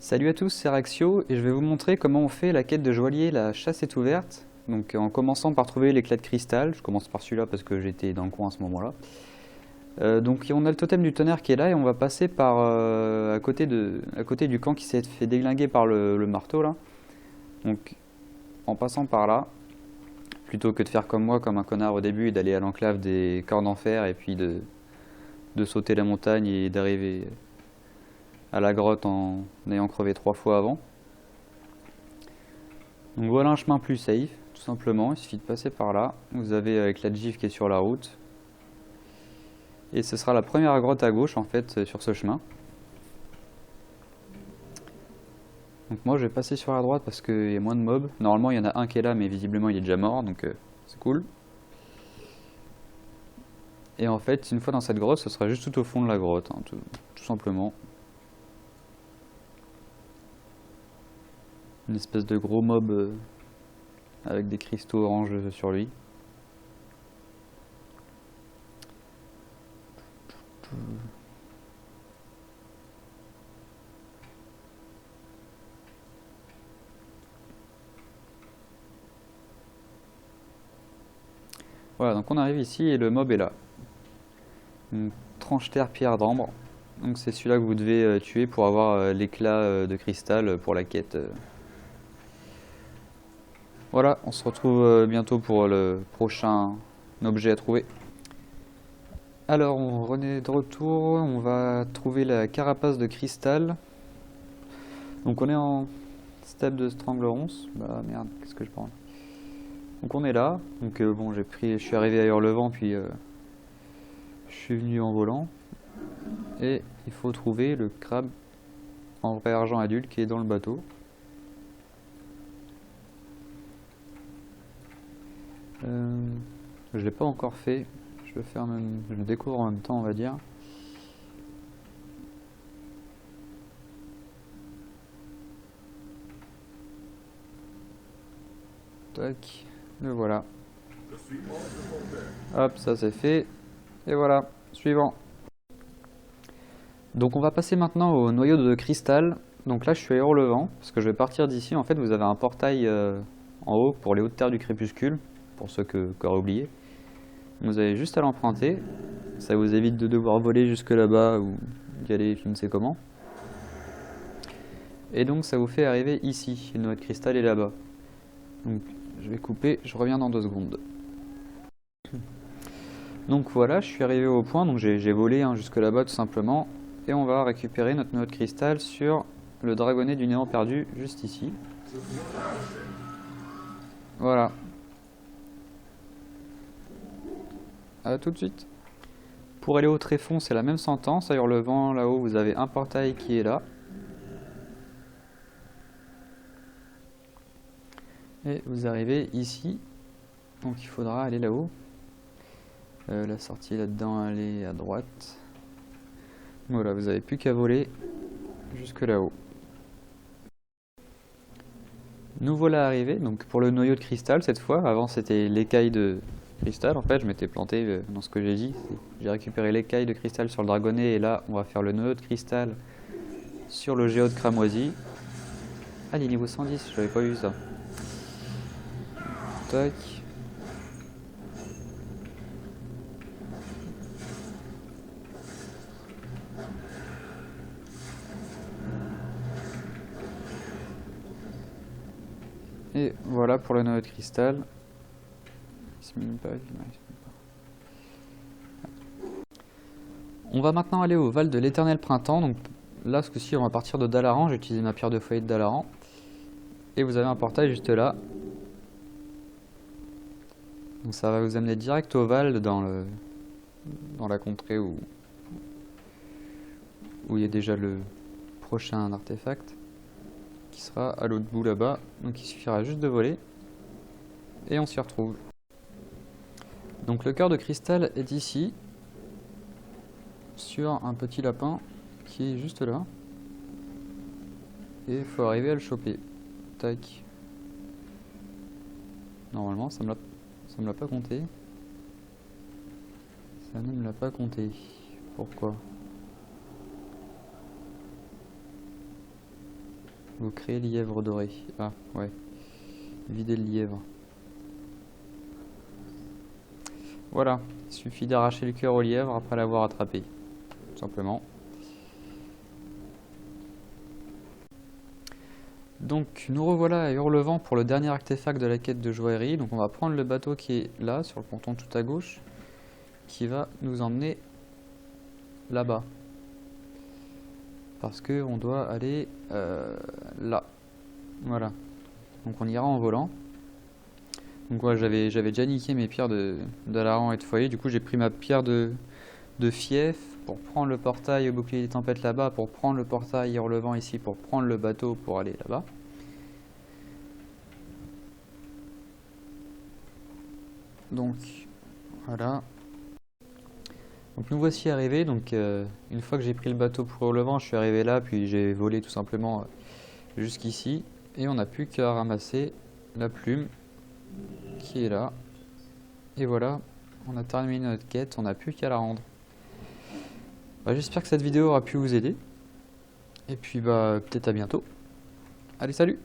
Salut à tous, c'est Raxio et je vais vous montrer comment on fait la quête de joaillier La Chasse est ouverte. Donc en commençant par trouver l'éclat de cristal, je commence par celui-là parce que j'étais dans le coin à ce moment-là. Donc on a le totem du tonnerre qui est là et on va passer par à côté du camp qui s'est fait déglinguer par le marteau là. Donc en passant par là, plutôt que de faire comme moi, comme un connard au début et d'aller à l'enclave des corps d'enfer et puis de sauter la montagne et d'arriver à la grotte en ayant crevé 3 fois avant. Donc voilà un chemin plus safe, tout simplement, il suffit de passer par là. Vous avez avec la gif qui est sur la route. Et ce sera la première grotte à gauche en fait sur ce chemin. Donc moi je vais passer sur la droite parce qu'il y a moins de mobs. Normalement il y en a un qui est là mais visiblement il est déjà mort donc c'est cool. Et en fait une fois dans cette grotte ce sera juste tout au fond de la grotte, hein, tout simplement. Une espèce de gros mob avec des cristaux orange sur lui. Voilà, donc on arrive ici et le mob est là. Une tranche terre pierre d'ambre. Donc c'est celui-là que vous devez tuer pour avoir l'éclat de cristal pour la quête. Voilà, on se retrouve bientôt pour le prochain objet à trouver. Alors on est de retour, on va trouver la carapace de cristal. Donc on est en step de Stranglerons. Bah merde, qu'est-ce que je prends? Donc on est là, donc bon je suis arrivé à Hurlevent puis je suis venu en volant. Et il faut trouver le crabe en vrai argent adulte qui est dans le bateau. Je l'ai pas encore fait, je le découvre en même temps on va dire. Tac, le voilà. Hop, ça c'est fait. Et voilà, suivant. Donc on va passer maintenant au noyau de cristal. Donc là je suis à Hurlevent, parce que je vais partir d'ici. En fait vous avez un portail en haut pour les hautes terres du crépuscule, pour ceux qui auraient oublié. Vous avez juste à l'emprunter, ça vous évite de devoir voler jusque là-bas ou d'y aller je ne sais comment. Et donc ça vous fait arriver ici, le noyau de cristal est là-bas. Donc je vais couper, je reviens dans 2 secondes. Donc voilà, je suis arrivé au point, donc j'ai volé jusque là-bas tout simplement. Et on va récupérer notre noyau de cristal sur le dragonnet du néant perdu, juste ici. Voilà. A tout de suite. Pour aller au tréfonds, c'est la même sentence. À Hurlevent, là-haut, vous avez un portail qui est là. Et vous arrivez ici. Donc il faudra aller là-haut. La sortie là-dedans, elle est à droite. Voilà, vous n'avez plus qu'à voler jusque là-haut. Nous voilà arrivés, donc pour le noyau de cristal cette fois. Avant c'était l'écaille de cristal, en fait je m'étais planté dans ce que j'ai dit. J'ai récupéré l'écaille de cristal sur le dragonnet et là on va faire le noyau de cristal sur le géode cramoisi. Ah, il est niveau 110, j'avais pas vu ça. Tac. Et voilà pour le noyau de cristal. Il se mine pas, On va maintenant aller au Val de l'Éternel Printemps. Donc là, ce coup-ci, on va partir de Dalaran. J'ai utilisé ma pierre de foyer de Dalaran. Et vous avez un portail juste là. Donc ça va vous amener direct au Val dans la contrée où il y a déjà le prochain artefact qui sera à l'autre bout là-bas. Donc il suffira juste de voler et on s'y retrouve. Donc le cœur de cristal est ici, sur un petit lapin qui est juste là. Et il faut arriver à le choper. Tac. Normalement ça me l'a pas compté. Ça ne me l'a pas compté. Pourquoi? Vous créez lièvre doré. Ah, ouais. Vider le lièvre. Voilà. Il suffit d'arracher le cœur au lièvre après l'avoir attrapé. Tout simplement. Donc, nous revoilà à Hurlevent pour le dernier artefact de la quête de joaillerie. Donc, on va prendre le bateau qui est là, sur le ponton tout à gauche, qui va nous emmener là-bas. Parce que on doit aller là. Voilà. Donc, on ira en volant. Donc, voilà, j'avais déjà niqué mes pierres d'Alaran et de foyer. Du coup, j'ai pris ma pierre de fief pour prendre le portail au bouclier des tempêtes là-bas, pour prendre le portail Hurlevent ici, pour prendre le bateau pour aller là-bas. Donc voilà. Donc nous voici arrivés. Donc une fois que j'ai pris le bateau pour Hurlevent, je suis arrivé là, puis j'ai volé tout simplement jusqu'ici. Et on n'a plus qu'à ramasser la plume qui est là. Et voilà, on a terminé notre quête, on n'a plus qu'à la rendre. J'espère que cette vidéo aura pu vous aider. Et puis peut-être à bientôt. Allez, salut!